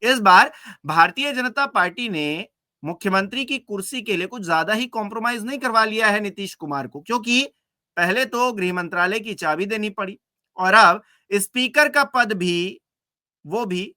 इस बार भारतीय जनता पार्टी ने मुख्यमंत्री की कुर्सी के लिए कुछ ज्यादा ही कॉम्प्रोमाइज नहीं करवा लिया है नीतीश कुमार को, क्योंकि पहले तो गृह मंत्रालय की चाबी देनी पड़ी और अब स्पीकर का पद भी, वो भी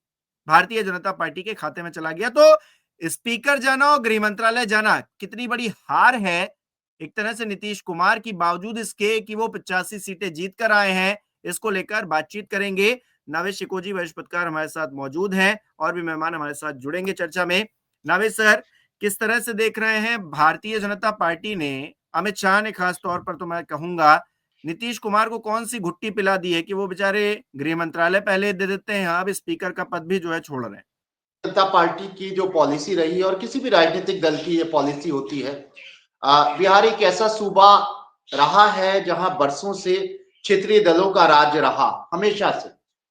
भारतीय जनता पार्टी के खाते में चला गया। तो स्पीकर जाना और गृह मंत्रालय जाना कितनी बड़ी हार है एक तरह से नीतीश कुमार की, बावजूद इसके कि वो 85 सीटें जीत कर आए हैं। इसको लेकर बातचीत करेंगे। नावेश शिकोजी वरिष्ठ पत्रकार हमारे साथ मौजूद हैं और भी मेहमान हमारे साथ जुड़ेंगे चर्चा में। नावेश सर, किस तरह से देख रहे हैं भारतीय जनता पार्टी ने, अमित शाह ने खास तौर पर तो मैं कहूंगा, नीतीश कुमार को कौन सी घुट्टी पिला दी है कि वो बेचारे गृह मंत्रालय पहले दे देते हैं, अब स्पीकर का पद भी जो है छोड़ रहे हैं। जनता पार्टी की जो पॉलिसी रही है और किसी भी राजनीतिक दल की ये पॉलिसी होती है, बिहार एक ऐसा सूबा रहा है जहां बरसों से क्षेत्रीय दलों का राज रहा, हमेशा से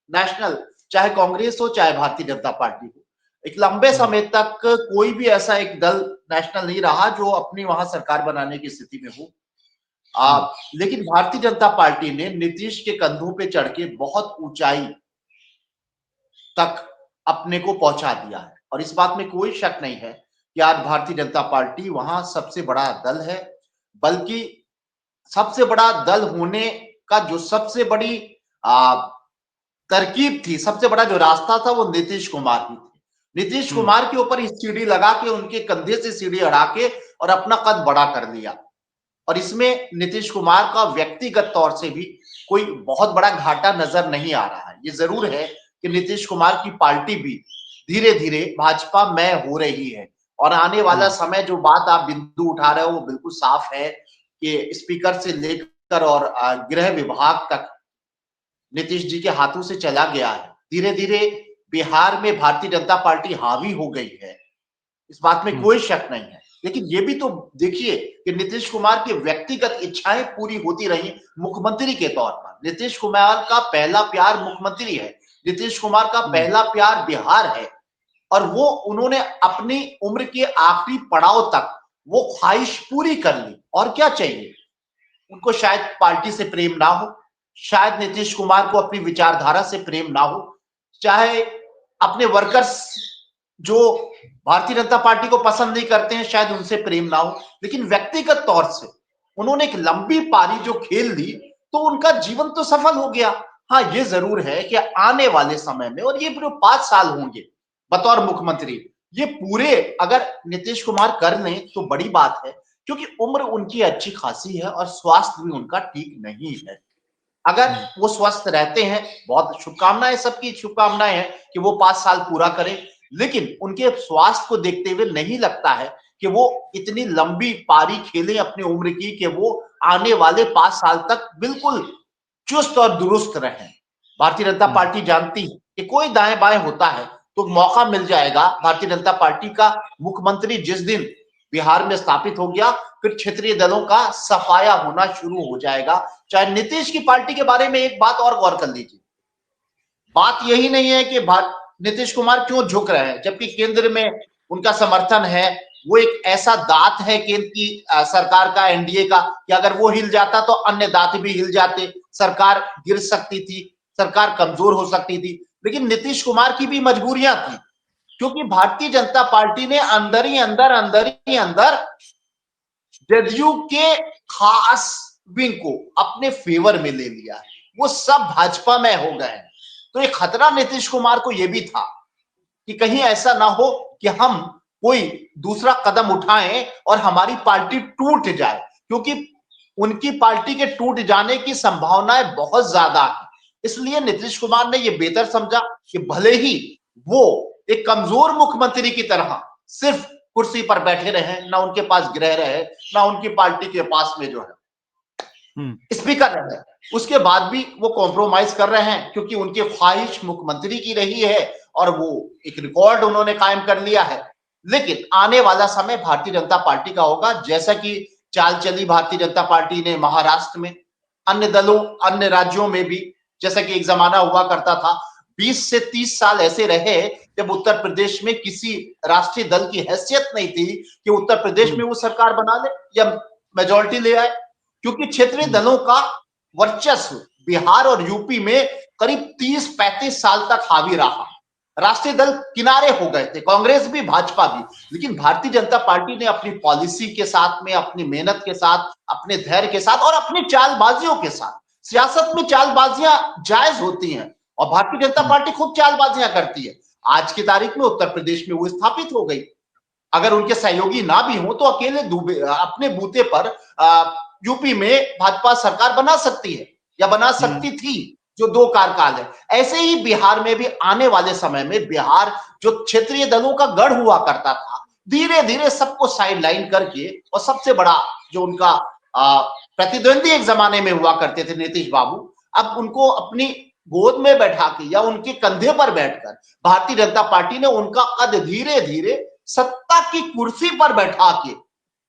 नेशनल, चाहे कांग्रेस हो चाहे भारतीय जनता पार्टी हो, एक लंबे समय तक कोई भी ऐसा एक दल नेशनल नहीं रहा जो अपनी वहां सरकार बनाने की स्थिति में हो। लेकिन भारतीय जनता पार्टी ने नीतीश के कंधों पे चढ़ के बहुत ऊंचाई तक अपने को पहुंचा दिया है और इस बात में कोई शक नहीं है कि आज भारतीय जनता पार्टी वहां सबसे बड़ा दल है। बल्कि सबसे बड़ा दल होने का जो सबसे बड़ी तरकीब थी, सबसे बड़ा जो रास्ता था, वो नीतीश कुमार ही थे। नीतीश कुमार के ऊपर सीढ़ी लगा के, उनके कंधे से सीढ़ी हटा के और अपना कद बड़ा कर लिया। और इसमें नीतीश कुमार का व्यक्तिगत तौर से भी कोई बहुत बड़ा घाटा नजर नहीं आ रहा है। ये जरूर है कि नीतीश कुमार की पार्टी भी धीरे धीरे भाजपा में हो रही है और आने वाला समय, जो बात आप बिंदु उठा रहे हो, वो बिल्कुल साफ है कि स्पीकर से लेकर और गृह विभाग तक नीतीश जी के हाथों से चला गया है। धीरे धीरे बिहार में भारतीय जनता पार्टी हावी हो गई है, इस बात में कोई शक नहीं है। लेकिन ये भी तो देखिए कि नीतीश कुमार की व्यक्तिगत इच्छाएं पूरी होती रही मुख्यमंत्री के तौर पर। नीतीश कुमार का पहला प्यार मुख्यमंत्री है, नीतीश कुमार का पहला प्यार बिहार है और वो उन्होंने अपनी उम्र के आखिरी पड़ाव तक वो ख्वाहिश पूरी कर ली। और क्या चाहिए उनको? शायद पार्टी से प्रेम ना हो, शायद नीतीश कुमार को अपनी विचारधारा से प्रेम ना हो, चाहे अपने वर्कर्स जो भारतीय जनता पार्टी को पसंद नहीं करते हैं शायद उनसे प्रेम ना हो, लेकिन व्यक्तिगत तौर से उन्होंने एक लंबी पारी जो खेल ली तो उनका जीवन तो सफल हो गया। हाँ, ये जरूर है कि आने वाले समय में, और ये पूरे 5 साल होंगे बतौर मुख्यमंत्री, ये पूरे अगर नीतीश कुमार कर लें तो बड़ी बात है, क्योंकि उम्र उनकी अच्छी खासी है और स्वास्थ्य भी उनका ठीक नहीं है। अगर वो स्वस्थ रहते हैं, बहुत शुभकामनाएं, सबकी शुभकामनाएं हैं कि वो 5 साल पूरा करें, लेकिन उनके स्वास्थ्य को देखते हुए नहीं लगता है कि वो इतनी लंबी पारी खेलें अपनी उम्र की कि वो आने वाले 5 साल तक बिल्कुल चुस्त और दुरुस्त रहें। भारतीय जनता पार्टी जानती है कि कोई दाएं बाएं होता है तो मौका मिल जाएगा। भारतीय जनता पार्टी का मुख्यमंत्री जिस दिन बिहार में स्थापित हो गया, फिर क्षेत्रीय दलों का सफाया होना शुरू हो जाएगा। चाहे नीतीश की पार्टी के बारे में एक बात और गौर कर लीजिए, बात यही नहीं है कि नीतीश कुमार क्यों झुक रहे हैं जबकि केंद्र में उनका समर्थन है। वो एक ऐसा दांत है केंद्र की सरकार का, एनडीए का, कि अगर वो हिल जाता तो अन्य दांत भी हिल जाते, सरकार गिर सकती थी, सरकार कमजोर हो सकती थी। लेकिन नीतीश कुमार की भी मजबूरियां थी, क्योंकि भारतीय जनता पार्टी ने अंदर ही अंदर जदयू के खास विंग को अपने फेवर में ले लिया, वो सब भाजपा में हो गए। तो एक खतरा नीतीश कुमार को यह भी था कि कहीं ऐसा ना हो कि हम कोई दूसरा कदम उठाएं और हमारी पार्टी टूट जाए, क्योंकि उनकी पार्टी के टूट जाने की संभावनाएं बहुत ज्यादा है। इसलिए नीतीश कुमार ने यह बेहतर समझा कि भले ही वो एक कमजोर मुख्यमंत्री की तरह सिर्फ कुर्सी पर बैठे रहे, ना उनके पास गृह रहे, ना उनकी पार्टी के पास में जो है स्पीकर रहे, उसके बाद भी वो कॉम्प्रोमाइज कर रहे हैं, क्योंकि उनकी ख्वाहिश मुख्यमंत्री की रही है और वो एक रिकॉर्ड उन्होंने कायम कर लिया है। लेकिन आने वाला समय भारतीय जनता पार्टी का होगा, जैसा कि चाल चली भारतीय जनता पार्टी ने महाराष्ट्र में, अन्य दलों, अन्य राज्यों में भी, जैसा कि एक जमाना हुआ करता था, 20 से 30 साल ऐसे रहे जब उत्तर प्रदेश में किसी राष्ट्रीय दल की हैसियत नहीं थी कि उत्तर प्रदेश में वो सरकार बना ले या मेजोरिटी ले आए, क्योंकि क्षेत्रीय दलों का वर्चस्व बिहार और यूपी में करीब 30-35 साल तक हावी रहा। राष्ट्रीय दल किनारे हो गए थे, कांग्रेस भी भाजपा भी। लेकिन भारतीय जनता पार्टी ने अपनी पॉलिसी के साथ में, अपनी मेहनत के साथ, अपने धैर्य के साथ और अपनी चालबाजियों के साथ, सियासत में चालबाजियां जायज होती हैं और भारतीय जनता पार्टी खूब चालबाजियां करती है। आज की तारीख में उत्तर प्रदेश में वो स्थापित हो गई। अगर उनके सहयोगी ना भी हो तो अकेले अपने बूते पर यूपी में भाजपा सरकार बना सकती है या बना सकती थी, जो 2 कार्यकाल है। ऐसे ही बिहार में भी आने वाले समय में बिहार जो क्षेत्रीय दलों का गढ़ हुआ करता था, धीरे धीरे सबको साइडलाइन करके, और सबसे बड़ा जो उनका प्रतिद्वंदी एक जमाने में हुआ करते थे नीतीश बाबू, अब उनको अपनी गोद में बैठा के या उनके कंधे पर बैठकर भारतीय जनता पार्टी ने उनका कद धीरे धीरे सत्ता की कुर्सी पर बैठा के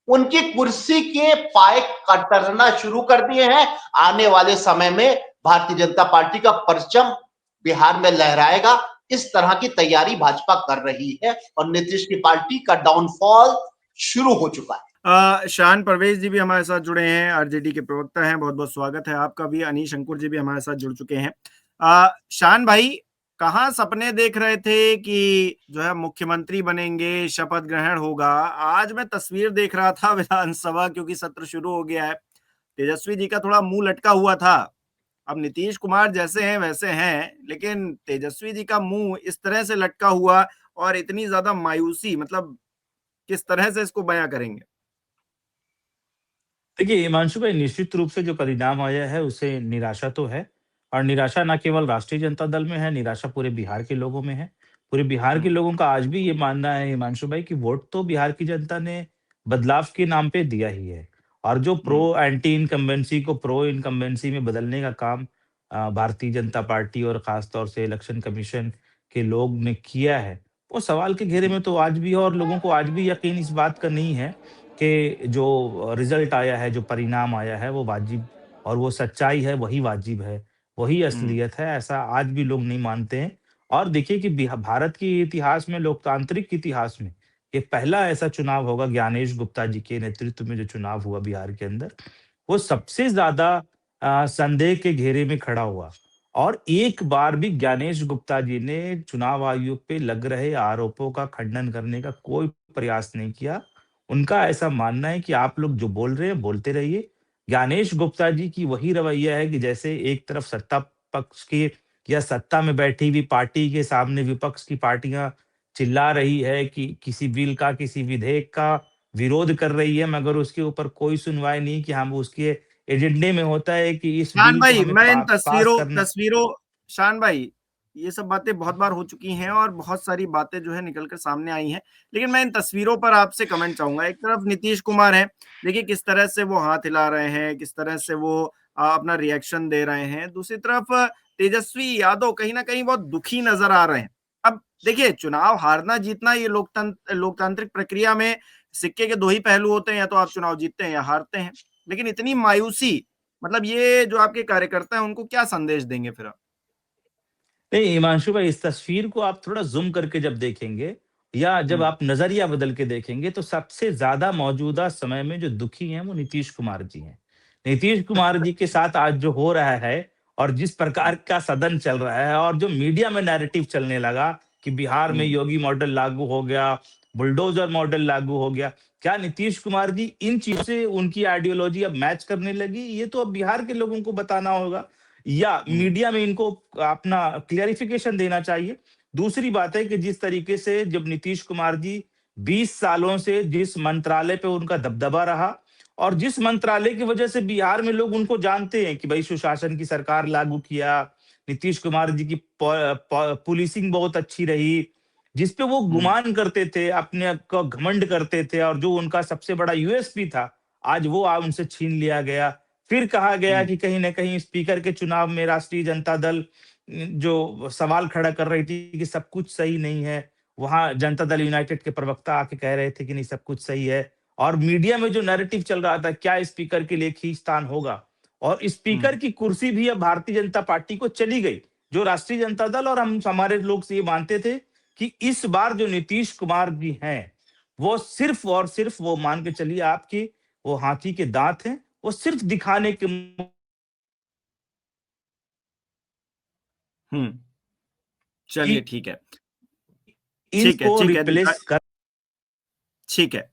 उनकी कुर्सी के पाए कतरना शुरू कर दिए हैं। आने वाले समय में भारतीय जनता पार्टी का परचम बिहार में लहराएगा, इस तरह की तैयारी भाजपा कर रही है और नीतीश की पार्टी का डाउनफॉल शुरू हो चुका है। शान परवेज जी भी हमारे साथ जुड़े हैं, आरजेडी के प्रवक्ता हैं, बहुत बहुत स्वागत है आपका भी। अनीश अंकुर जी भी हमारे साथ जुड़ चुके हैं। शान भाई, कहाँ सपने देख रहे थे कि जो है मुख्यमंत्री बनेंगे, शपथ ग्रहण होगा? आज मैं तस्वीर देख रहा था विधानसभा, क्योंकि सत्र शुरू हो गया है, तेजस्वी जी का थोड़ा मुंह लटका हुआ था। अब नीतीश कुमार जैसे हैं वैसे हैं, लेकिन तेजस्वी जी का मुंह इस तरह से लटका हुआ और इतनी ज्यादा मायूसी, मतलब किस तरह से इसको बयां करेंगे? देखिए, हिमांशु भाई, निश्चित रूप से जो परिणाम आया है उससे निराशा तो है। और निराशा ना केवल राष्ट्रीय जनता दल में है, निराशा पूरे बिहार के लोगों में है। पूरे बिहार के लोगों का आज भी ये मानना है हिमांशु भाई कि वोट तो बिहार की जनता ने बदलाव के नाम पे दिया ही है। और जो प्रो एंटी इनकम्बेंसी को प्रो इनकम्बेंसी में बदलने का काम भारतीय जनता पार्टी और खास तौर से इलेक्शन कमीशन के लोग ने किया है, वो सवाल के घेरे में तो आज भी है। और लोगों को आज भी यकीन इस बात का नहीं है कि जो रिज़ल्ट आया है, जो परिणाम आया है, वो वाजिब और वो सच्चाई है, वही वाजिब है, वही असलियत है, ऐसा आज भी लोग नहीं मानते हैं। और देखिए कि भारत के इतिहास में, लोकतांत्रिक इतिहास में, ये पहला ऐसा चुनाव होगा, ज्ञानेश गुप्ता जी के नेतृत्व में जो चुनाव हुआ बिहार के अंदर, वो सबसे ज़्यादा संदेह के घेरे में खड़ा हुआ। और एक बार भी ज्ञानेश गुप्ता जी ने चुनाव आयोग पे लग रहे आरोपों का खंडन करने का कोई प्रयास नहीं किया। उनका ऐसा मानना है कि आप लोग जो बोल रहे हैं, बोलते रहिए। ज्ञानेश गुप्ता जी की वही रवैया है कि जैसे एक तरफ सत्ता पक्ष के या सत्ता में बैठी हुई पार्टी के सामने विपक्ष की पार्टियां चिल्ला रही है कि किसी बिल का, किसी विधेयक का विरोध कर रही है, मगर उसके ऊपर कोई सुनवाई नहीं, कि हम उसके एजेंडे में होता है कि इस शान बिल को भाई, हमें मैं इन पास तस्वीरों करना। तस्वीरों शान भाई, ये सब बातें बहुत बार हो चुकी हैं और बहुत सारी बातें जो है निकल कर सामने आई हैं, लेकिन मैं इन तस्वीरों पर आपसे कमेंट चाहूंगा। एक तरफ नीतीश कुमार है, देखिए किस तरह से वो हाथ हिला रहे हैं, किस तरह से वो अपना रिएक्शन दे रहे हैं। दूसरी तरफ तेजस्वी यादव कहीं ना कहीं बहुत दुखी नजर आ रहे हैं। अब देखिए, चुनाव हारना जीतना ये लोकतांत्रिक प्रक्रिया में सिक्के के दो ही पहलू होते हैं, या तो आप चुनाव जीतते हैं या हारते हैं। लेकिन इतनी मायूसी, मतलब ये जो आपके कार्यकर्ता हैं उनको क्या संदेश देंगे फिर आप? नहीं, हिमांशु भाई, इस तस्वीर को आप थोड़ा ज़ूम करके जब देखेंगे या जब हुँ, आप नज़रिया बदल के देखेंगे, तो सबसे ज़्यादा मौजूदा समय में जो दुखी हैं, वो नीतीश कुमार जी हैं। नीतीश कुमार जी के साथ आज जो हो रहा है और जिस प्रकार का सदन चल रहा है और जो मीडिया में नैरेटिव चलने लगा कि बिहार में हुँ, योगी मॉडल लागू हो गया, बुलडोज़र मॉडल लागू हो गया। क्या नीतीश कुमार जी इन चीज़ों से उनकी आइडियोलॉजी अब मैच करने लगी? ये तो अब बिहार के लोगों को बताना होगा। या हुँ, मीडिया में इनको अपना क्लेरिफिकेशन देना चाहिए। दूसरी बात है कि जिस तरीके से जब नीतीश कुमार जी 20 सालों से जिस मंत्रालय पे उनका दबदबा रहा और जिस मंत्रालय की वजह से बिहार में लोग उनको जानते हैं कि भाई सुशासन की सरकार लागू किया, नीतीश कुमार जी की पुलिसिंग बहुत अच्छी रही, जिस पे वो हुँ, गुमान करते थे, अपने आप का घमंड करते थे और जो उनका सबसे बड़ा यूएसपी था, आज वो उनसे छीन लिया गया। फिर कहा गया हुँ, कि कहीं न कहीं स्पीकर के चुनाव में राष्ट्रीय जनता दल जो सवाल खड़ा कर रही थी कि सब कुछ सही नहीं है। वहाँ जनता दल यूनाइटेड के प्रवक्ता आके कह रहे थे कि नहीं, सब कुछ सही है। और मीडिया में जो नैरेटिव चल रहा था, क्या स्पीकर के लिए खींचतान होगा? और हुँ, स्पीकर की कुर्सी भी अब भारतीय जनता पार्टी को चली गई। जो राष्ट्रीय जनता दल और हम हमारे लोग से ये मानते थे कि इस बार जो नीतीश कुमार जी हैं, वो सिर्फ़ और सिर्फ़ वो मान के चलिए आप कि वो हाथी के दाँत हैं। वो सिर्फ दिखाने के हुँ। चलिए कि ठीक है। ठीक है, इनको ठीक है। रिप्लेस कर ठीक है।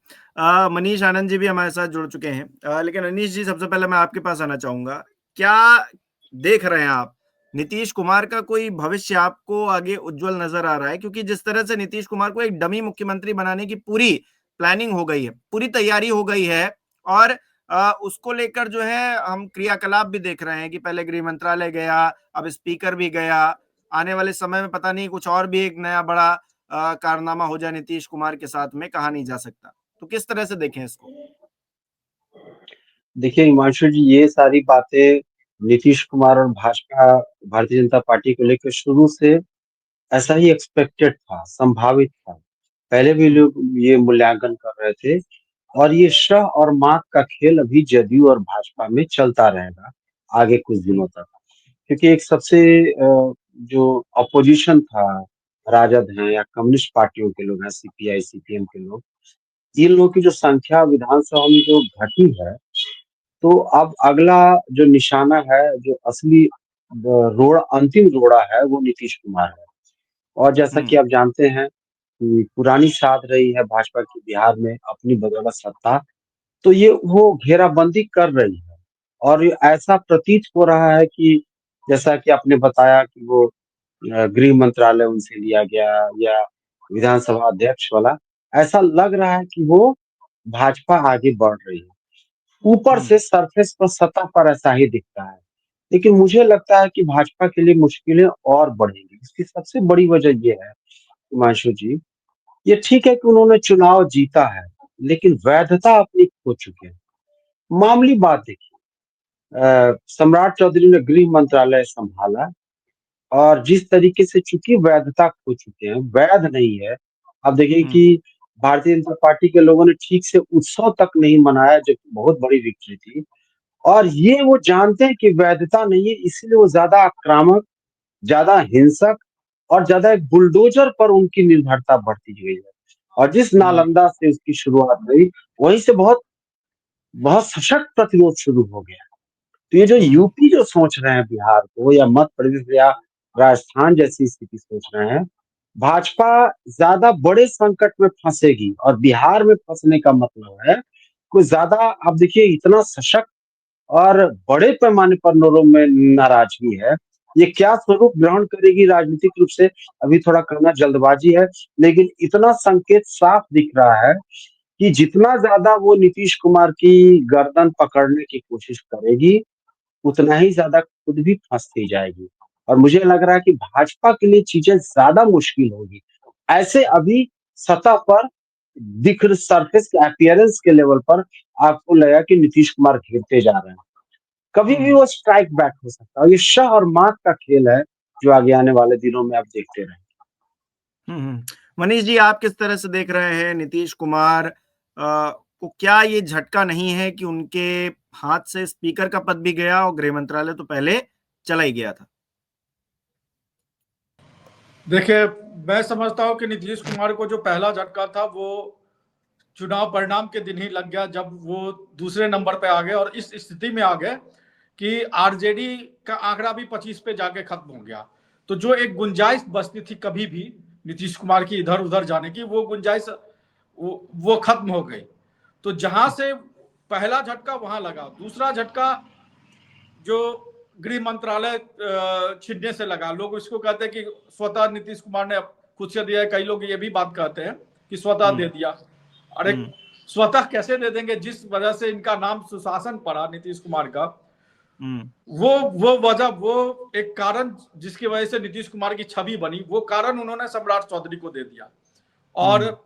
मनीष आनंद जी भी हमारे साथ जुड़ चुके हैं। लेकिन अनीश जी, सबसे पहले मैं आपके पास आना चाहूँगा। क्या देख रहे हैं आप? नीतीश कुमार का कोई भविष्य आपको आगे उज्ज्वल नज़र आ रहा है? क्योंकि जिस तरह से नीतीश कुमार को एक डमी मुख्यमंत्री बनाने की पूरी प्लानिंग हो गई है, पूरी तैयारी हो गई है, और उसको लेकर जो है हम क्रियाकलाप भी देख रहे हैं कि पहले गृह मंत्रालय गया, अब स्पीकर भी गया। आने वाले समय में पता नहीं कुछ और भी एक नया बड़ा कारनामा हो जाए नीतीश कुमार के साथ में, कहा नहीं जा सकता। तो किस तरह से देखें इसको? देखिए हिमांशु जी, ये सारी बातें नीतीश कुमार और भाजपा भारतीय जनता पार्टी को लेकर शुरू से ऐसा ही एक्सपेक्टेड था, संभावित था। पहले भी लोग ये मूल्यांकन कर रहे थे और ये शह और मात का खेल अभी जदयू और भाजपा में चलता रहेगा आगे कुछ दिनों तक। क्योंकि एक सबसे जो अपोजिशन था, राजद हैं या कम्युनिस्ट पार्टियों के लोग हैं, सीपीआई सीपीएम के लोग, इन लोगों की जो संख्या विधानसभा में जो घटी है, तो अब अगला जो निशाना है, जो असली रोड़ा, अंतिम रोड़ा है, वो नीतीश कुमार है। और जैसा कि आप जानते हैं कि पुरानी साध रही है भाजपा की बिहार में अपनी बदौलत सत्ता, तो ये वो घेराबंदी कर रही है। और ये ऐसा प्रतीत हो रहा है कि जैसा कि आपने बताया कि वो गृह मंत्रालय उनसे लिया गया या विधानसभा अध्यक्ष वाला, ऐसा लग रहा है कि वो भाजपा आगे बढ़ रही है। ऊपर से सरफेस पर, सतह पर ऐसा ही दिखता है, लेकिन मुझे लगता है कि भाजपा के लिए मुश्किलें और बढ़ेंगी। इसकी सबसे बड़ी वजह ये है हिमांशु जी, ये ठीक है कि उन्होंने चुनाव जीता है, लेकिन वैधता अपनी खो चुके हैं। मामूली बात देखिए, सम्राट चौधरी ने गृह मंत्रालय संभाला और जिस तरीके से चूंकि वैधता खो चुके हैं, वैध नहीं है। अब देखिए कि भारतीय जनता पार्टी के लोगों ने ठीक से उत्सव तक नहीं मनाया, जो कि बहुत बड़ी विक्ट्री थी। और ये वो जानते हैं कि वैधता नहीं है, इसलिए वो ज्यादा आक्रामक, ज्यादा हिंसक और ज्यादा एक बुलडोजर पर उनकी निर्भरता बढ़ती गई है। और जिस नालंदा से उसकी शुरुआत हुई, वहीं से बहुत बहुत सशक्त प्रतिरोध शुरू हो गया। तो ये जो यूपी जो सोच रहे हैं बिहार को, या मध्य प्रदेश या राजस्थान जैसी स्थिति सोच रहे हैं, भाजपा ज्यादा बड़े संकट में फंसेगी। और बिहार में फंसने का मतलब है कोई ज्यादा, आप देखिए इतना सशक्त और बड़े पैमाने पर लोगों में नाराजगी है। ये क्या स्वरूप ग्रहण करेगी राजनीतिक रूप से, अभी थोड़ा कहना जल्दबाजी है, लेकिन इतना संकेत साफ दिख रहा है कि जितना ज्यादा वो नीतीश कुमार की गर्दन पकड़ने की कोशिश करेगी, उतना ही ज्यादा खुद भी फंसती जाएगी। और मुझे लग रहा है कि भाजपा के लिए चीजें ज्यादा मुश्किल होगी। ऐसे अभी सतह पर दिख, सरफेस के अपीयरेंस के लेवल पर आपको लगा कि नीतीश कुमार घेरते जा रहे हैं, कभी भी वो स्ट्राइक बैक हो सकता है। ये शह और मात का खेल है जो आगे आने वाले दिनों में आप देखते रहेंगे। मनीष जी, आप किस तरह से देख रहे हैं नीतीश कुमार को? क्या ये झटका नहीं है कि उनके हाथ से स्पीकर का पद भी गया और गृह मंत्रालय तो पहले चला ही गया था? देखिए, मैं समझता हूं कि नीतीश कुमार को जो पहला झटका था वो चुनाव परिणाम के दिन ही लग गया, जब वो दूसरे नंबर पे आ गए और इस स्थिति में आ गए कि आरजेडी का आंकड़ा भी 25 पे जाके खत्म हो गया। तो जो एक गुंजाइश बचती थी कभी भी नीतीश कुमार की इधर उधर जाने की, वो गुंजाइश वो खत्म हो गई। तो जहां से पहला झटका वहां लगा, दूसरा झटका जो गृह मंत्रालय छीनने से लगा। लोग इसको कहते हैं कि स्वतः नीतीश कुमार ने खुद से दिया है, कई लोग ये भी बात कहते हैं कि स्वतः दे दिया। अरे स्वतः कैसे दे देंगे? जिस वजह से इनका नाम सुशासन पड़ा नीतीश कुमार का, वो वजह, वो एक कारण जिसकी वजह से नीतीश कुमार की छवि बनी, वो कारण उन्होंने सम्राट चौधरी को दे दिया। और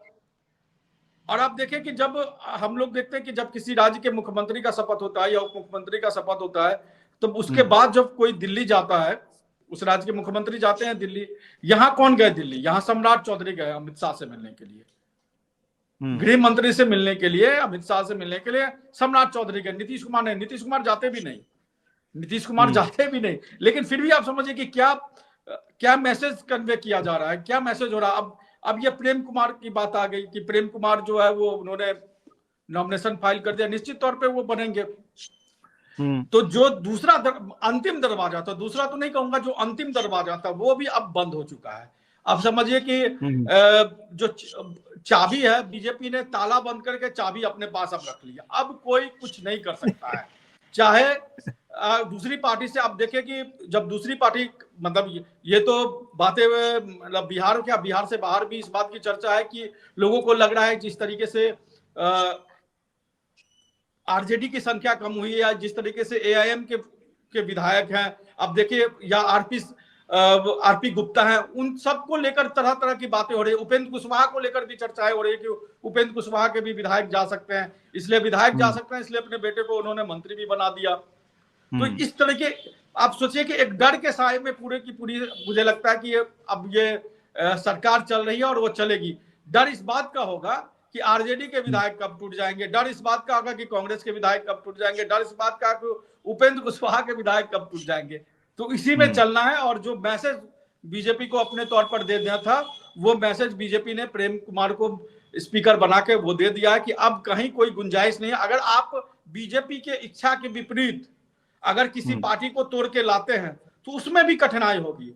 आप देखें कि जब हम लोग देखते हैं कि जब किसी राज्य के मुख्यमंत्री का शपथ होता है या उप मुख्यमंत्री का शपथ होता है, तो उसके बाद जब कोई दिल्ली जाता है, उस राज्य के मुख्यमंत्री जाते हैं दिल्ली, यहां कौन गए दिल्ली? यहां सम्राट चौधरी गए अमित शाह से मिलने के लिए, गृह मंत्री से मिलने के लिए, अमित शाह से मिलने के लिए सम्राट चौधरी गए। नीतीश कुमार नहीं, नीतीश कुमार जाते भी नहीं, नीतीश कुमार जाते भी नहीं। लेकिन फिर भी आप समझिए कि क्या मैसेज कन्वे किया जा रहा है, क्या मैसेज हो रहा है। अब ये प्रेम कुमार की बात आ गई कि प्रेम कुमार जो है वो उन्होंने नॉमिनेशन फाइल कर दिया, निश्चित तौर पे वो बनेंगे। तो जो दूसरा अंतिम दरवाजा था, दूसरा तो नहीं कहूंगा, जो अंतिम दरवाजा था वो भी अब बंद हो चुका है। आप समझिए कि जो चाबी है, बीजेपी ने ताला बंद करके चाबी अपने पास अब रख लिया, अब कोई कुछ नहीं कर सकता है। चाहे दूसरी पार्टी से आप देखें कि जब दूसरी पार्टी, मतलब ये तो बातें, मतलब बिहार क्या, बिहार से बाहर भी इस बात की चर्चा है कि लोगों को लग रहा है जिस तरीके से आरजेडी की संख्या कम हुई है, या जिस तरीके से एआईएम के विधायक हैं, अब देखिए, या आरपी गुप्ता हैं, उन सबको लेकर तरह तरह की बातें हो रही है। उपेंद्र कुशवाहा को लेकर भी चर्चाएं हो रही है कि उपेंद्र कुशवाहा के भी विधायक जा सकते हैं, इसलिए विधायक जा सकते हैं, इसलिए अपने बेटे को उन्होंने मंत्री भी बना दिया। तो इस तरह के आप सोचिए कि एक डर के साए में पूरे की पूरी, मुझे लगता है कि अब ये सरकार चल रही है और वो चलेगी। डर इस बात का होगा कि आरजेडी के विधायक कब टूट जाएंगे, डर इस बात का होगा कि कांग्रेस के विधायक कब टूट जाएंगे, डर इस बात का कि उपेंद्र कुशवाहा के विधायक कब टूट जाएंगे। तो इसी में चलना है। और जो मैसेज बीजेपी को अपने तौर पर दे दिया था, वो मैसेज बीजेपी ने प्रेम कुमार को स्पीकर बना के वो दे दिया है कि अब कहीं कोई गुंजाइश नहीं है। अगर आप बीजेपी के इच्छा के विपरीत अगर किसी पार्टी को तोड़ के लाते हैं तो उसमें भी कठिनाई होगी।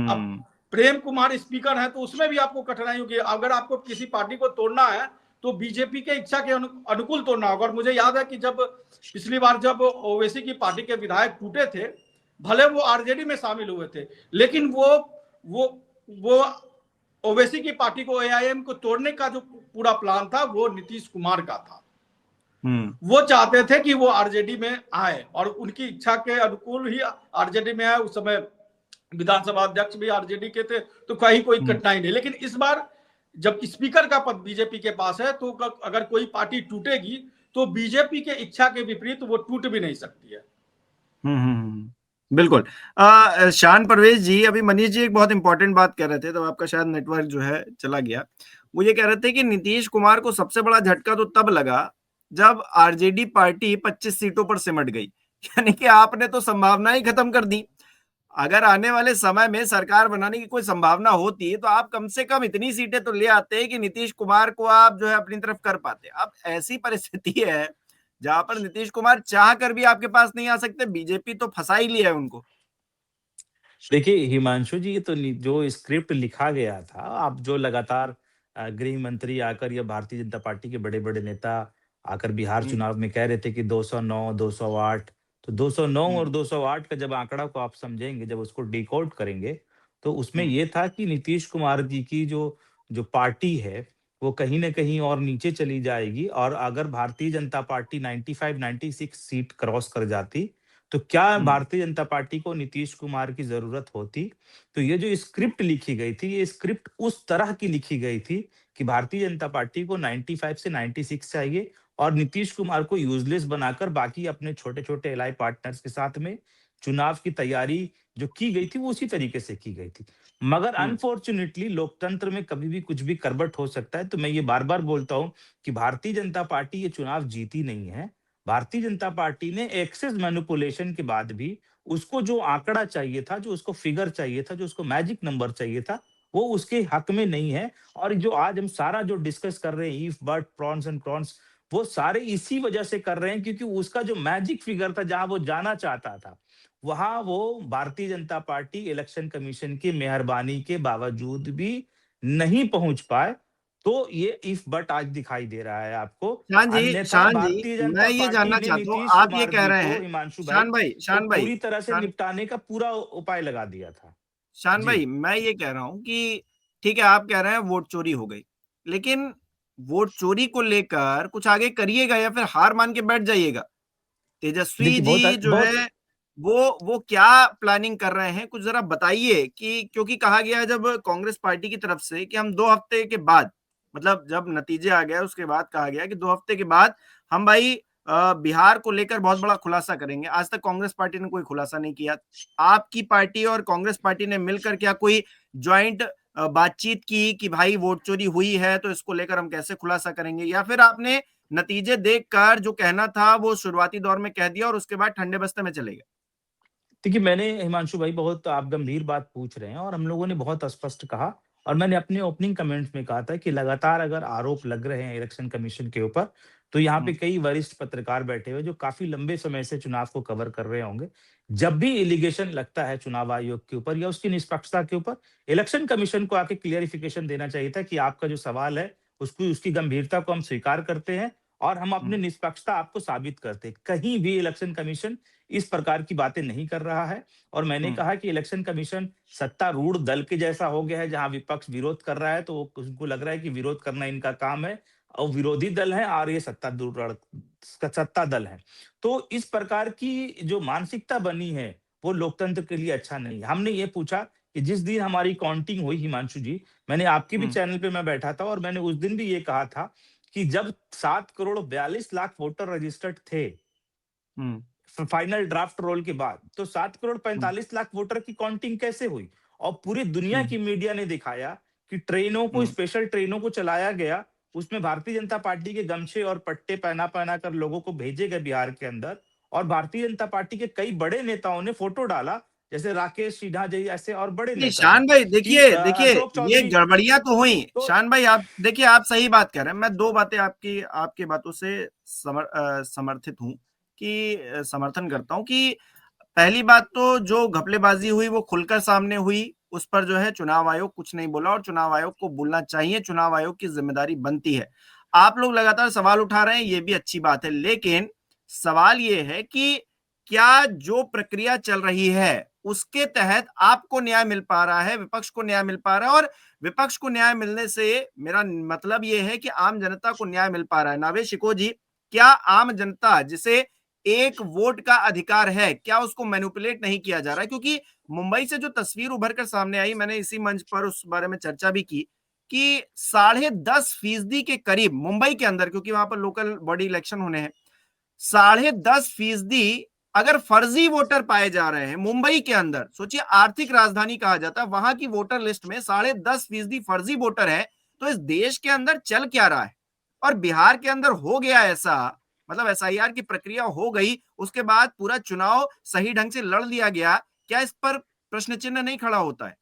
अब प्रेम कुमार स्पीकर है तो उसमें भी आपको कठिनाई होगी। अगर आपको किसी पार्टी को तोड़ना है तो बीजेपी के इच्छा के अनुकूल तोड़ना होगा। और मुझे याद है कि जब पिछली बार जब ओवैसी की पार्टी के विधायक टूटे थे, भले वो आरजेडी में शामिल हुए थे, लेकिन वो ओवैसी की पार्टी को, एआईएम को तोड़ने का जो पूरा प्लान था वो नीतीश कुमार का था। वो चाहते थे कि वो आरजेडी में आए और उनकी इच्छा के अनुकूल ही आरजेडी में आए। उस समय विधानसभा अध्यक्ष भी आरजेडी के थे, तो कहीं कोई कठिनाई नहीं। लेकिन इस बार जब स्पीकर का पद बीजेपी के पास है, तो अगर कोई पार्टी टूटेगी तो बीजेपी के इच्छा के विपरीत वो टूट भी नहीं सकती है। बिल्कुल। शान परवेज जी, अभी मनीष जी एक बहुत इंपॉर्टेंट बात कह रहे थे, तो आपका शायद नेटवर्क जो है चला गया। वो ये कह रहे थे कि नीतीश कुमार को सबसे बड़ा झटका तो तब लगा जब आरजेडी पार्टी 25 सीटों पर सिमट गई, यानी कि आपने तो संभावना ही खत्म कर दी। अगर आने वाले समय में सरकार बनाने की कोई संभावना होती तो आप कम से कम इतनी सीटें तो ले आते कि नीतीश कुमार को आप जो है अपनी तरफ कर पाते। अब ऐसी परिस्थिति है जहां पर नीतीश कुमार चाह कर भी आपके पास नहीं आ सकते, बीजेपी तो फंसा ही लिया है उनको। देखिए हिमांशु जी, ये तो जो स्क्रिप्ट लिखा गया था, आप जो लगातार गृह मंत्री आकर या भारतीय जनता पार्टी के बड़े-बड़े नेता आकर बिहार चुनाव में कह रहे थे कि 209, 208, तो 209 और 208 का जब आंकड़ा को आप समझेंगे, जब उसको डिकोड करेंगे, तो उसमें ये था कि नीतीश कुमार जी की जो जो पार्टी है, वो कहीं न कहीं और नीचे चली जाएगी। और अगर Bharatiya Janata party 95, 96 seat cross कर जाती, तो क्या भारतीय जनता पार्टी को नीतीश कुमार की जरूरत होती? तो ये जो स्क्रिप्ट लिखी गई थी, ये स्क्रिप्ट उस तरह की लिखी गई थी कि भारतीय जनता पार्टी को 95 से 96 चाहिए और नीतीश कुमार को यूजलेस बनाकर बाकी अपने छोटे-छोटे एलाई पार्टनर्स के साथ में चुनाव की तैयारी जो की गई थी, वो उसी तरीके से की गई थी। मगर अनफॉर्च्यूनेटली लोकतंत्र में कभी भी कुछ भी करबट हो सकता है। तो मैं ये बार-बार बोलता हूँ कि भारतीय जनता पार्टी ये चुनाव जीती नहीं है। भारतीय जनता पार्टी ने एक्सेस मैनिपुलेशन के बाद भी उसको जो आंकड़ा चाहिए था, जो उसको फिगर चाहिए था, जो उसको मैजिक नंबर चाहिए था, वो उसके हक में नहीं है। और जो आज हम सारा जो डिस्कस कर रहे हैं, if but prawns and prawns, वो सारे इसी वजह से कर रहे हैं क्योंकि उसका जो मैजिक फिगर था, जहां वो जाना चाहता था, वहां वो Bharatiya Janata party election commission की मेहरबानी के बावजूद भी नहीं पहुंच पाए। तो ये इफ बट आज दिखाई दे रहा है आपको। अन्यथा शान जी, भारतीय मैं जनता ये पार्टी जानना ने चाहता हूँ, नीतीश आप ये कुमार कह जी रहे को, हैं, हिमांशु भाई, शान भाई, को पूरी तरह से शान निपटाने का पूरा उपाय लगा दिया था। शान जी। भाई, मैं ये कह रहा हूं कि ठीक है, आप कह रहे हैं वोट चोरी हो गई, लेकिन वोट चोरी को लेकर कुछ आगे करिएगा या फिर हार मान के बैठ जाइएगा? तेजस्वी देखिए जी जो बहुत है वो क्या प्लानिंग कर रहे हैं, कुछ जरा बताइए। कि क्योंकि कहा गया है जब कांग्रेस पार्टी की तरफ से कि हम 2 हफ्ते के बाद, मतलब जब नतीजे आ गए उसके बाद कहा गया कि 2 हफ्ते के बाद हम भाई बिहार को लेकर बहुत बड़ा खुलासा करेंगे। आज तक कांग्रेस पार्टी ने कोई खुलासा नहीं किया। आपकी पार्टी और कांग्रेस पार्टी ने मिलकर क्या कोई ज्वाइंट बातचीत की कि भाई वोट चोरी हुई है तो इसको लेकर हम कैसे खुलासा करेंगे, या फिर आपने नतीजे देखकर जो कहना था वो शुरुआती दौर में कह दिया और उसके बाद ठंडे बस्ते में चले गए? देखिए, मैंने हिमांशु भाई, बहुत आप गंभीर बात पूछ रहे हैं और हम लोगों ने बहुत स्पष्ट कहा और मैंने अपने ओपनिंग कमेंट्स में कहा था कि लगातार अगर आरोप लग रहे हैं इलेक्शन कमीशन के ऊपर, तो यहाँ पे कई वरिष्ठ पत्रकार बैठे हुए जो काफी लंबे समय से चुनाव को कवर कर रहे होंगे। जब भी एलिगेशन लगता है चुनाव आयोग के ऊपर या उसकी निष्पक्षता के ऊपर, इलेक्शन कमीशन को आके क्लियरिफिकेशन देना चाहिए था कि आपका जो सवाल है उसकी उसकी गंभीरता को हम स्वीकार करते हैं और हम अपनी निष्पक्षता आपको साबित करते हैं। कहीं भी इलेक्शन कमीशन इस प्रकार की बातें नहीं कर रहा है और मैंने कहा कि इलेक्शन कमीशन सत्तारूढ़ दल के जैसा हो गया है, जहां विपक्ष विरोध कर रहा है तो उनको लग रहा है कि विरोध करना इनका काम है और विरोधी दल है और ये सत्ता दल है। तो इस प्रकार की जो मानसिकता बनी है वो लोकतंत्र के लिए अच्छा नहीं है। हमने ये पूछा कि जिस दिन हमारी काउंटिंग हुई हिमांशु जी, मैंने आपके भी चैनल पे मैं बैठा था और मैंने उस दिन भी ये कहा था कि जब 7 करोड़ 42 लाख वोटर रजिस्टर्ड थे फाइनल ड्राफ्ट रोल के बाद, तो 7 करोड़ 45 लाख वोटर की काउंटिंग कैसे हुई? और पूरी दुनिया की मीडिया ने दिखाया कि ट्रेनों को, स्पेशल ट्रेनों को चलाया गया, उसमें भारतीय जनता पार्टी के गमछे और पट्टे पहना कर लोगों को भेजे गए बिहार के अंदर और भारतीय जनता पार्टी के कई बड़े नेताओं ने फोटो डाला, जैसे राकेश सिन्हा जी ऐसे और बड़े नहीं नेता शान भाई, देखिए देखिए अशोक ये चौधरी। गड़बड़ियां तो हुई। तो शान भाई आप देखिए, आप सही बात कह रहे हैं। मैं दो बातें आपकी बातों से समर्थित हूं कि समर्थन करता हूं कि पहली बात तो जो घपलेबाजी हुई वो खुलकर सामने हुई, उस पर जो है चुनाव आयोग कुछ नहीं बोला और चुनाव आयोग को बोलना चाहिए, चुनाव आयोग की जिम्मेदारी बनती है। आप लोग लगातार सवाल उठा रहे हैं, ये भी अच्छी बात है, लेकिन सवाल ये है कि क्या जो प्रक्रिया चल रही है उसके तहत आपको न्याय मिल पा रहा है, विपक्ष को न्याय मिल पा रहा है? और विपक्ष को न्याय मिलने से मेरा मतलब यह है कि आम जनता को न्याय मिल पा रहा है। नावे शिको जी, क्या आम जनता जिसे एक वोट का अधिकार है, क्या उसको मैनिपुलेट नहीं किया जा रहा है? क्योंकि मुंबई से जो तस्वीर उभर कर सामने आई, मैंने इसी मंच पर उस बारे में चर्चा भी की कि 10.5% के करीब मुंबई के अंदर, क्योंकि वहां पर लोकल बॉडी इलेक्शन होने हैं, 10.5% अगर फर्जी वोटर पाए जा रहे हैं मुंबई के अंदर। सोचिए, आर्थिक राजधानी कहा जाता है, वहां की वोटर लिस्ट में 10.5% फर्जी वोटर है। तो इस देश के अंदर चल क्या रहा है? और बिहार के अंदर हो गया ऐसा, मतलब एसआईआर की प्रक्रिया हो गई, उसके बाद पूरा चुनाव सही ढंग से लड़ लिया गया, क्या इस पर प्रश्न चिन्ह नहीं खड़ा होता है?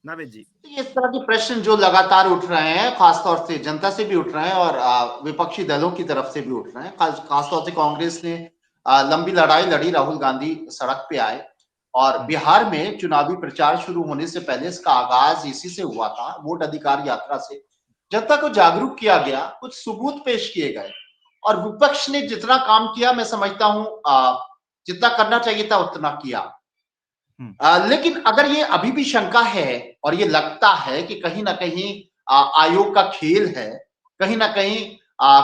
नावेद जी, इस तरह के प्रश्न जो लगातार उठ रहे हैं, खासतौर से जनता से भी उठ रहे हैं और विपक्षी दलों की तरफ से भी उठ रहे हैं। खासतौर से कांग्रेस ने लंबी लड़ाई लड़ी, राहुल गांधी सड़क पे आए और बिहार में चुनावी प्रचार शुरू होने से पहले इसका आगाज इसी से हुआ था, वोट अधिकार यात्रा से जनता को जागरूक किया गया, कुछ सबूत पेश किए गए और विपक्ष ने जितना काम किया, मैं समझता हूं जितना करना चाहिए था उतना किया। लेकिन अगर ये अभी भी शंका है और ये लगता है कि कहीं ना कहीं आयोग का खेल है, कहीं ना कहीं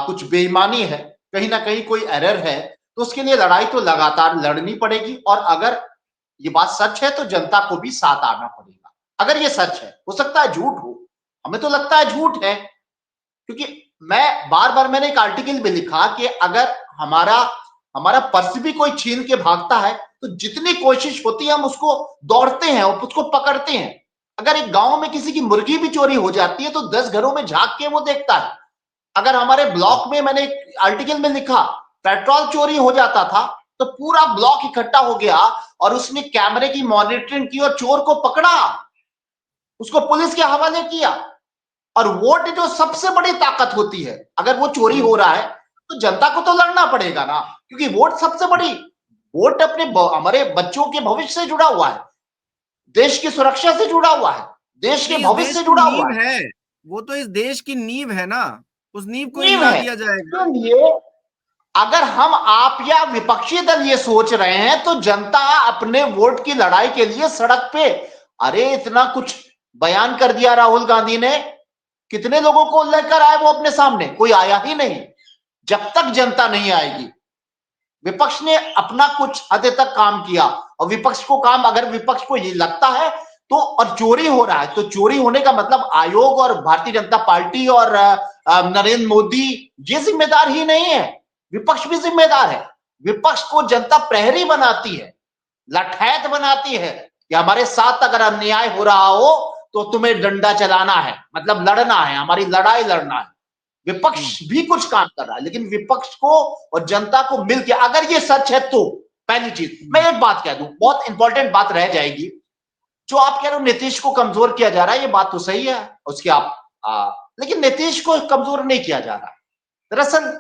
कुछ बेईमानी है, कहीं ना कहीं कोई एरर है, तो उसके लिए लड़ाई तो लगातार लड़नी पड़ेगी। और अगर ये बात सच है तो जनता को भी साथ आना पड़ेगा। अगर ये सच है, हो सकता है झूठ हो, हमें तो लगता है झूठ है, क्योंकि मैंने एक आर्टिकल में लिखा कि अगर हमारा पर्स भी कोई छीन के भागता है तो जितनी कोशिश होती है हम उसको दौड़ते हैं और उसको पकड़ते हैं। अगर एक गांव में किसी की मुर्गी भी चोरी हो जाती है तो 10 घरों में झांक के वो देखता है। अगर हमारे ब्लॉक में, मैंने एक आर्टिकल में लिखा, पेट्रोल चोरी हो जाता था तो पूरा ब्लॉक इकट्ठा हो गया और उसने कैमरे की मॉनिटरिंग की और चोर को पकड़ा, उसको पुलिस के हवाले किया। और वोट जो सबसे बड़ी ताकत होती है, अगर वो चोरी हो रहा है तो जनता को तो लड़ना पड़ेगा ना, क्योंकि वोट सबसे बड़ी, वोट हमारे बच्चों के भविष्य से जुड़ा हुआ है, देश की सुरक्षा से जुड़ा हुआ है, देश के भविष्य से जुड़ा हुआ है। वो तो इस देश की नींव है ना, उस नींव को नींव हिला है। दिया जाएगा। तो ये अगर आप या विपक्षी दल ये सोच रहे हैं तो जनता अपने वोट की लड़ाई के लिए सड़क पे, अरे इतना कुछ बयान कर दिया राहुल गांधी ने, कितने लोगों को लेकर आए वो अपने सामने? कोई आया ही नहीं। जब तक जनता नहीं आएगी, विपक्ष ने अपना कुछ हद तक काम किया और विपक्ष को काम, अगर विपक्ष को ये लगता है तो, और चोरी हो रहा है तो चोरी होने का मतलब आयोग और भारतीय जनता पार्टी और नरेंद्र मोदी ये जिम्मेदार ही नहीं है, विपक्ष भी जिम्मेदार है। विपक्ष को जनता प्रहरी बनाती है, लठैत बनाती है कि हमारे साथ अगर अन्याय हो रहा हो तो तुम्हें डंडा चलाना है, मतलब लड़ना है, हमारी लड़ाई लड़ना है। विपक्ष भी कुछ काम कर रहा है, लेकिन विपक्ष को और जनता को मिलकर, अगर ये सच है तो पहली चीज मैं एक बात कह दूं, बहुत इंपॉर्टेंट बात रह जाएगी, जो आप कह रहे हो नीतीश को कमजोर किया जा रहा है, ये बात तो सही है उसकी, लेकिन नीतीश को कमजोर नहीं किया जा रहा। दरअसल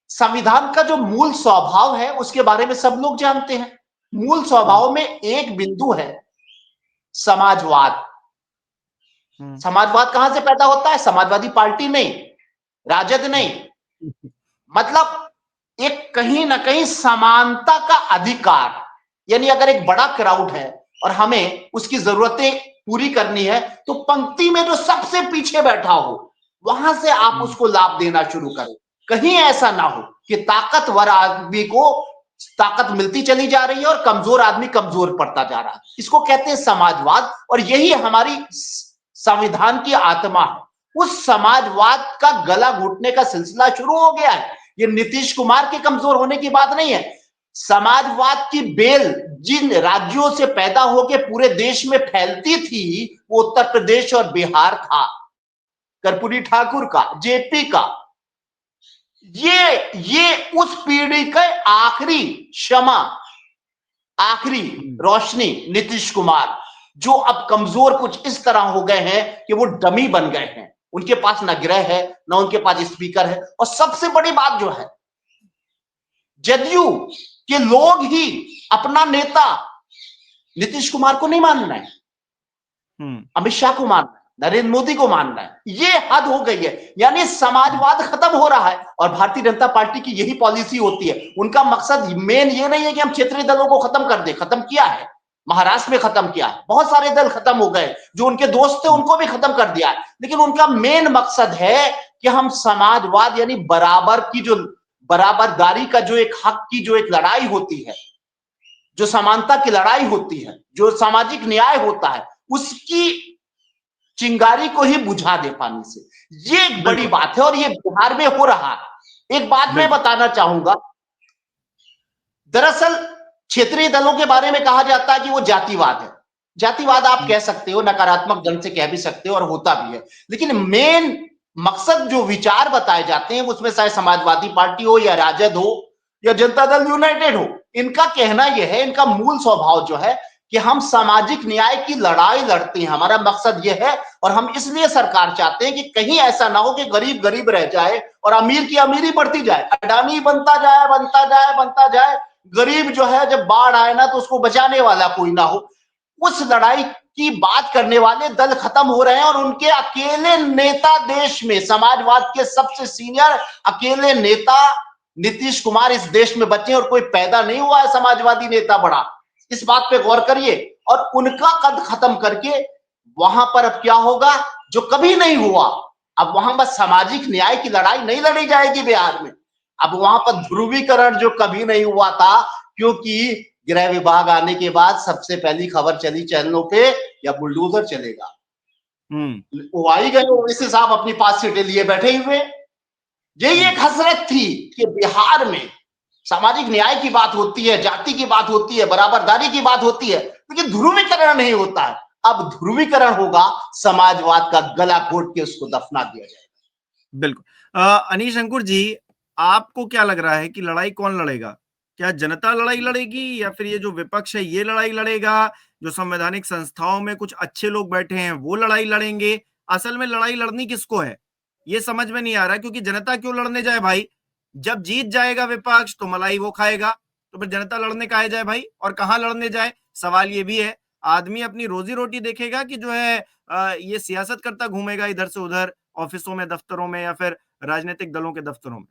संविधान का जो मूल स्वभाव है उसके बारे में सब लोग जानते हैं। मूल स्वभाव में एक बिंदु है समाजवाद। समाजवाद कहां से पैदा होता है? समाजवादी पार्टी नहीं, राजद नहीं, मतलब एक कहीं ना कहीं समानता का अधिकार। यानी अगर एक बड़ा क्राउड है और हमें उसकी जरूरतें पूरी करनी है तो पंक्ति में जो सबसे पीछे बैठा हो वहां से आप उसको लाभ देना शुरू करें। कहीं ऐसा ना हो कि ताकतवर आदमी को ताकत मिलती चली जा रही है और कमजोर आदमी कमजोर पड़ता जा रहा है। इसको कहते हैं समाजवाद, और यही हमारी संविधान की आत्मा है। उस समाजवाद का गला घोटने का सिलसिला शुरू हो गया है। ये नीतीश कुमार के कमजोर होने की बात नहीं है। समाजवाद की बेल जिन राज्यों से पैदा होकर पूरे देश में फैलती थी वो उत्तर प्रदेश और बिहार था, कर्पूरी ठाकुर का, जेपी का। ये उस पीढ़ी के आखिरी क्षमा, आखिरी रोशनी नीतीश कुमार, जो अब कमजोर कुछ इस तरह हो गए हैं कि वो डमी बन गए हैं। उनके पास ना गृह है ना उनके पास स्पीकर है, और सबसे बड़ी बात जो है जदयू के लोग ही अपना नेता नीतीश कुमार को नहीं मान रहे हैं, अमित शाह को मान रहे हैं, नरेंद्र मोदी को मान रहे हैं। ये हद हो गई है। यानी समाजवाद खत्म हो रहा है, और भारतीय जनता पार्टी की यही पॉलिसी होती है। उनका मकसद मेन ये नहीं है कि हम क्षेत्रीय दलों को खत्म कर दें। खत्म किया है, महाराष्ट्र में खत्म किया है, बहुत सारे दल खत्म हो गए, जो उनके दोस्त थे उनको भी खत्म कर दिया है। लेकिन उनका मेन मकसद है कि हम समाजवाद यानी बराबरदारी का जो एक हक की जो एक लड़ाई होती है, जो समानता की लड़ाई होती है, जो सामाजिक न्याय होता है, उसकी चिंगारी को ही बुझा दे पानी से। ये एक बड़ी बात है, और ये बिहार में हो रहा है। एक बात मैं बताना चाहूंगा, दरअसल क्षेत्रीय दलों के बारे में कहा जाता है कि वो जातिवाद है। जातिवाद आप कह सकते हो, नकारात्मक ढंग से कह भी सकते हो, और होता भी है। लेकिन मेन मकसद जो विचार बताए जाते हैं उसमें चाहे समाजवादी पार्टी हो या राजद हो या जनता दल यूनाइटेड हो, इनका कहना यह है, इनका मूल स्वभाव जो है कि हम सामाजिक न्याय की लड़ाई लड़ते हैं। हमारा मकसद यह है, और हम इसलिए सरकार चाहते हैं कि कहीं ऐसा ना हो कि गरीब गरीब रह जाए और अमीर की अमीरी बढ़ती जाए, अडानी बनता जाए बनता जाए बनता जाए, गरीब जो है जब बाढ़ आए ना तो उसको बचाने वाला कोई ना हो। उस लड़ाई की बात करने वाले दल खत्म हो रहे हैं, और उनके अकेले नेता देश में, समाजवाद के सबसे सीनियर अकेले नेता नीतीश कुमार इस देश में बचे, और कोई पैदा नहीं हुआ है समाजवादी नेता बड़ा। इस बात पे गौर करिए, और उनका कद खत्म करके वहां पर अब क्या होगा जो कभी नहीं हुआ। अब वहां बस सामाजिक न्याय की लड़ाई नहीं लड़ी जाएगी बिहार में, अब वहां पर ध्रुवीकरण जो कभी नहीं हुआ था, क्योंकि गृह विभाग आने के बाद सबसे पहली खबर चली चैनलों पे, या बुलडोजर चलेगा। वो आई गए, ओवैसी साहब अपनी 5 सीटें लिए बैठे हुए। यही एक हसरत थी कि बिहार में सामाजिक न्याय की बात होती है, जाति की बात होती है, बराबरदारी की बात होती है, लेकिन ध्रुवीकरण नहीं होता है। अब ध्रुवीकरण होगा, समाजवाद का गला घोट के उसको दफना दिया जाएगा। बिल्कुल। अनीश अंकुर जी, आपको क्या लग रहा है कि लड़ाई कौन लड़ेगा? क्या जनता लड़ाई लड़ेगी, या फिर ये जो विपक्ष है ये लड़ाई लड़ेगा? जो संवैधानिक संस्थाओं में कुछ अच्छे लोग बैठे हैं वो लड़ाई लड़ेंगे? असल में लड़ाई लड़नी किसको है ये समझ में नहीं आ रहा, क्योंकि जनता क्यों लड़ने जाए भाई? जब जीत जाएगा विपक्ष तो मलाई वो खाएगा, तो फिर जनता लड़ने काहे जाए भाई? और कहां लड़ने जाए? सवाल ये भी है। आदमी अपनी रोजी रोटी देखेगा कि जो है ये सियासत करता घूमेगा इधर से उधर, ऑफिसों में, दफ्तरों में, या फिर राजनीतिक दलों के दफ्तरों में?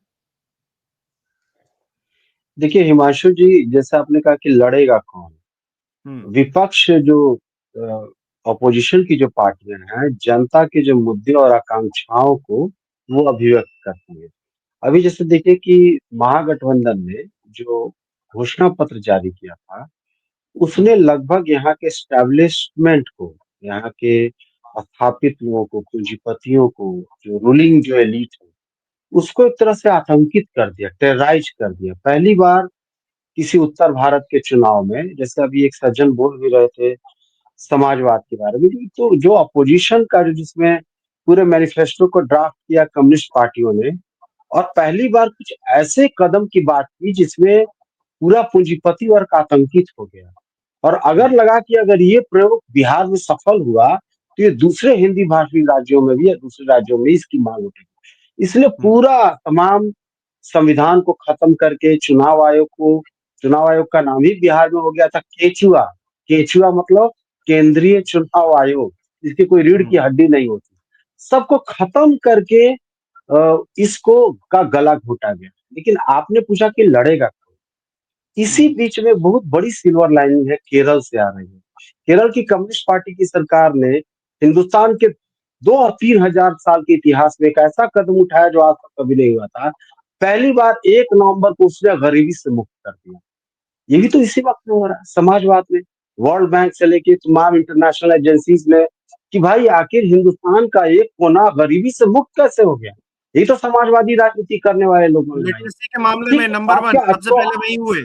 देखिए हिमांशु जी, जैसा आपने कहा कि लड़ेगा कौन, विपक्ष जो ऑपोजिशन की जो पार्टियां हैं, जनता के जो मुद्दे और आकांक्षाओं को वो अभिव्यक्त करती है। अभी जैसे देखिए कि महागठबंधन ने जो घोषणा पत्र जारी किया था, उसने लगभग यहाँ के एस्टैब्लिशमेंट को, यहाँ के स्थापित लोगों को, पूंजीपतियों को, जो रूलिंग जो एलीट है, उसको एक तरह से आतंकित कर दिया, टेरराइज कर दिया। पहली बार किसी उत्तर भारत के चुनाव में, जैसे अभी एक सज्जन बोल भी रहे थे समाजवाद के बारे में, तो जो अपोजिशन का जो जिसमें पूरे मैनिफेस्टो को ड्राफ्ट किया कम्युनिस्ट पार्टियों ने, और पहली बार कुछ ऐसे कदम की बात की जिसमें पूरा पूंजीपति वर्ग आतंकित हो गया। और अगर लगा कि अगर ये प्रयोग बिहार में सफल हुआ तो ये दूसरे हिंदी भाषी राज्यों में भी या दूसरे राज्यों में इसकी मांग उठेगी, इसलिए पूरा तमाम संविधान को खत्म करके चुनाव आयोग का नाम ही बिहार में हो गया था केचुआ। केचुआ मतलब केंद्रीय चुनाव आयोग, जिसकी कोई रीढ़ की हड्डी नहीं होती। सबको खत्म करके इसको का गला घोटा गया। लेकिन आपने पूछा कि लड़ेगा कौन? इसी बीच में बहुत बड़ी सिल्वर लाइनिंग है, केरल से आ रही है। केरल की कम्युनिस्ट पार्टी की सरकार ने हिंदुस्तान के 2 और 3 हजार साल के इतिहास में एक ऐसा कदम उठाया जो आज तक कभी नहीं हुआ था। पहली बार 1 नवंबर को उसने गरीबी से मुक्त कर दिया। ये भी तो इसी वक्त में हो रहा है समाजवाद में। वर्ल्ड बैंक से लेके तमाम इंटरनेशनल एजेंसीज ने कि भाई आखिर हिंदुस्तान का एक कोना गरीबी से मुक्त कैसे हो गया। यही तो समाजवादी राजनीति करने वाले लोगों ने। लिटरेसी के मामले में ठीक, नंबर 1 आपके सबसे पहले वही हुए।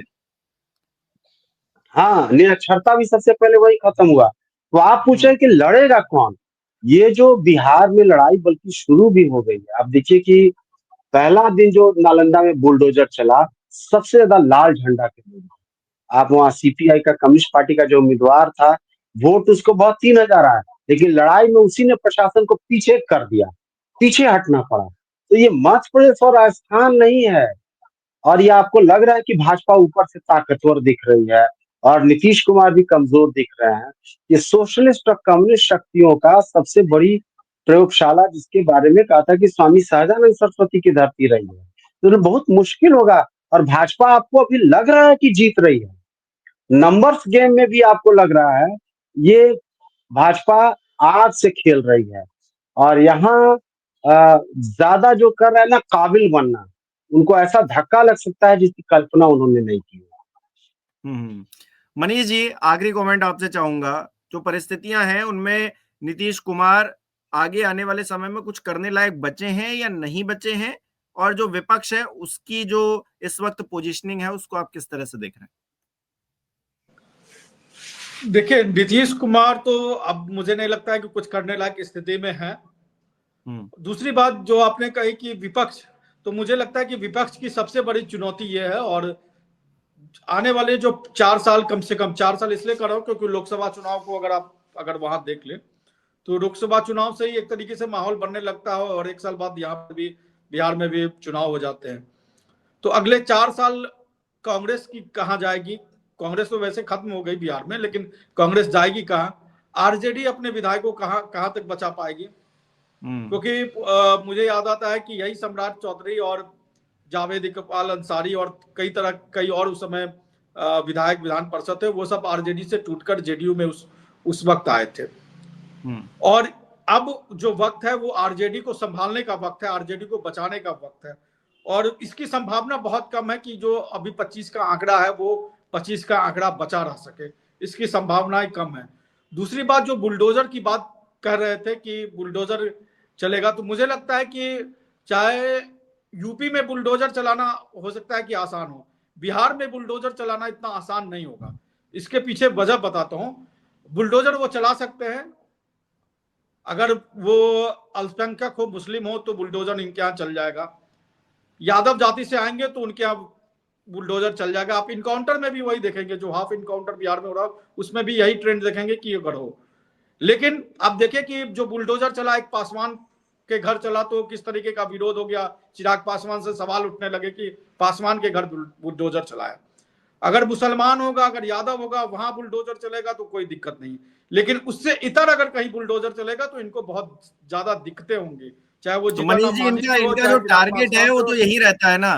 हाँ, निरक्षरता भी सबसे पहले वही खत्म हुआ। तो आप पूछ रहे हैं कि लड़ेगा कौन? ये जो बिहार में लड़ाई बल्कि शुरू भी हो गई है। आप देखिए कि पहला दिन जो नालंदा में बुलडोजर चला, सबसे ज्यादा लाल झंडा के लोग। आप वहाँ सीपीआई का, कम्युनिस्ट पार्टी का जो उम्मीदवार था, वोट उसको बहुत 3,000 आया, लेकिन लड़ाई में उसी ने प्रशासन को पीछे कर दिया, पीछे हटना पड़ा। तो ये मध्य प्रदेश और राजस्थान नहीं है। और ये आपको लग रहा है कि भाजपा ऊपर से ताकतवर दिख रही है और नीतीश कुमार भी कमजोर दिख रहे हैं। ये सोशलिस्ट और कम्युनिस्ट शक्तियों का सबसे बड़ी प्रयोगशाला, जिसके बारे में कहा था कि स्वामी सहजानंद सरस्वती की धरती रही है। तो बहुत मुश्किल होगा। और भाजपा आपको अभी लग रहा है कि जीत रही है, नंबर्स गेम में भी आपको लग रहा है ये भाजपा आज से खेल रही है। और यहाँ ज्यादा जो कर रहा है ना, काबिल बनना, उनको ऐसा धक्का लग सकता है जिसकी कल्पना उन्होंने नहीं की। मनीष जी, आखिरी कमेंट आपसे चाहूंगा। जो परिस्थितियां हैं उनमें नीतीश कुमार आगे आने वाले समय में कुछ करने लायक बचे हैं या नहीं बचे हैं, और जो विपक्ष है उसकी जो इस वक्त पोजीशनिंग है उसको आप किस तरह से देख रहे हैं? देखिए, नीतीश कुमार तो अब मुझे नहीं लगता है कि कुछ करने लायक स्थिति में है। दूसरी बात जो आपने कही कि विपक्ष, तो मुझे लगता है कि विपक्ष की सबसे बड़ी चुनौती यह है, और आने वाले जो 4 साल, कम से कम 4 साल इसलिए कर रहा हूं क्योंकि लोकसभा चुनाव को अगर वहां देख ले तो लोकसभा चुनाव से ही एक तरीके से माहौल बनने लगता है, और 1 साल बाद यहाँ पर भी बिहार में भी चुनाव हो जाते हैं। तो अगले 4 साल कांग्रेस की कहाँ जाएगी? कांग्रेस तो वैसे खत्म हो गई बिहार में, लेकिन कांग्रेस जाएगी कहाँ? आरजेडी अपने विधायकों कहाँ तक बचा पाएगी? क्योंकि मुझे याद आता है कि यही सम्राट चौधरी और जावेद इकबाल अंसारी और कई और उस समय विधायक विधान पार्षद थे, वो सब आरजेडी से टूटकर जेडीयू में उस वक्त आए थे। और अब जो वक्त है वो आरजेडी को संभालने का वक्त है, आरजेडी को बचाने का वक्त है। और इसकी संभावना बहुत कम है कि जो अभी 25 का आंकड़ा है वो 25 का आंकड़ा बचा रह सके, इसकी संभावनाएं कम है। दूसरी बात, जो बुलडोजर की बात कह रहे थे कि बुलडोजर चलेगा, तो मुझे लगता है कि चाहे यूपी में बुलडोजर चलाना हो सकता है कि आसान हो, बिहार में बुलडोजर चलाना इतना आसान नहीं होगा। इसके पीछे वजह बताता हूं। बुलडोजर वो चला सकते हैं अगर वो अल्पसंख्यक हो, मुस्लिम हो, तो बुलडोजर इनके यहाँ चल जाएगा। यादव जाति से आएंगे तो उनके यहाँ बुलडोजर चल जाएगा। आप इनकाउंटर में भी वही देखेंगे, जो हाफ इनकाउंटर बिहार में हो रहा है उसमें भी यही ट्रेंड देखेंगे कि अगर हो। लेकिन आप देखिए कि जो बुलडोजर चला, एक पासवान के घर चला, तो किस तरीके का विरोध हो गया। चिराग पासवान से सवाल उठने लगे कि पासवान के घर बुलडोजर चलाया। अगर मुसलमान होगा, अगर यादव होगा, वहां बुलडोजर चलेगा तो कोई दिक्कत नहीं। लेकिन उससे इतर अगर कहीं बुलडोजर चलेगा तो इनको बहुत ज्यादा दिक्कतें होंगी, चाहे वो तो मनीष जी, इनका जो टारगेट है वो तो यही रहता है ना,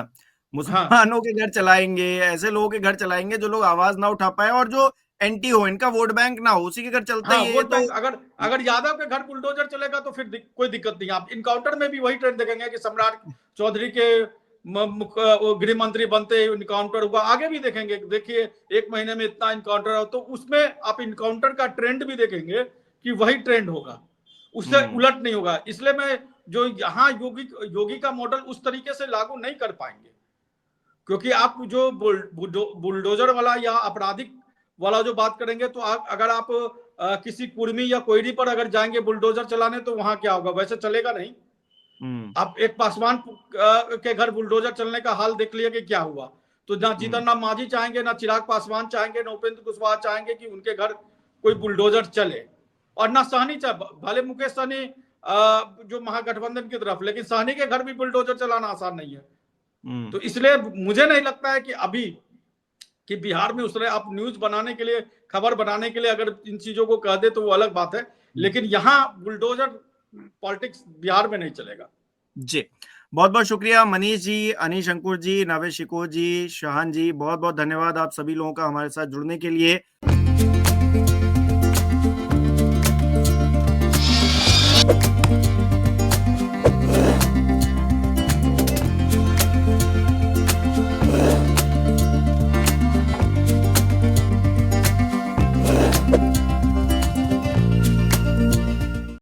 मुसलमानों के घर चलाएंगे, ऐसे लोगों के घर चलाएंगे जो लोग आवाज ना उठा पाए और जो एंटी हो, इनका वोट बैंक ना हो, उसी के घर चलता ही है। तो अगर यादव के घर बुलडोजर चलेगा तो फिर कोई दिक्कत नहीं। आप इनकाउंटर में भी वही ट्रेंड देखेंगे कि सम्राट चौधरी के गृह मंत्री बनते इनकाउंटर हुआ। आगे भी देखेंगे, देखिए 1 महीने में इतना इनकाउंटर हो, तो उसमें आप इनकाउंटर का ट्रेंड भी देखेंगे कि वही ट्रेंड होगा, उससे उलट नहीं होगा। इसलिए मैं जो यहाँ योगी का मॉडल उस तरीके से लागू नहीं कर पाएंगे, क्योंकि आप जो बुलडोजर वाला या आपराधिक वाला जो बात करेंगे, तो अगर आप किसी कुर्मी या कोयरी पर अगर जाएंगे बुलडोजर चलाने, तो वहां क्या होगा? वैसे चलेगा नहीं। आप एक पासवान के घर बुलडोजर चलने का हाल देख लिया कि क्या हुआ। तो ना जीतन राम मांझी चाहेंगे, ना चिराग पासवान चाहेंगे, ना उपेंद्र कुशवाहा चाहेंगे कि उनके घर कोई बुलडोजर चले, और ना सहनी भले मुकेश सहनी जो महागठबंधन की तरफ, लेकिन सहनी के घर भी बुलडोजर चलाना आसान नहीं है। तो इसलिए मुझे नहीं लगता है कि अभी कि बिहार में उस तरह आप न्यूज बनाने के लिए, खबर बनाने के लिए अगर इन चीजों को कह दे तो वो अलग बात है, लेकिन यहाँ बुलडोजर पॉलिटिक्स बिहार में नहीं चलेगा। जी, बहुत बहुत शुक्रिया मनीष जी, अनीश अंकुर जी, नवेश शिकोह जी, शाहन जी, बहुत बहुत धन्यवाद आप सभी लोगों का हमारे साथ जुड़ने के लिए।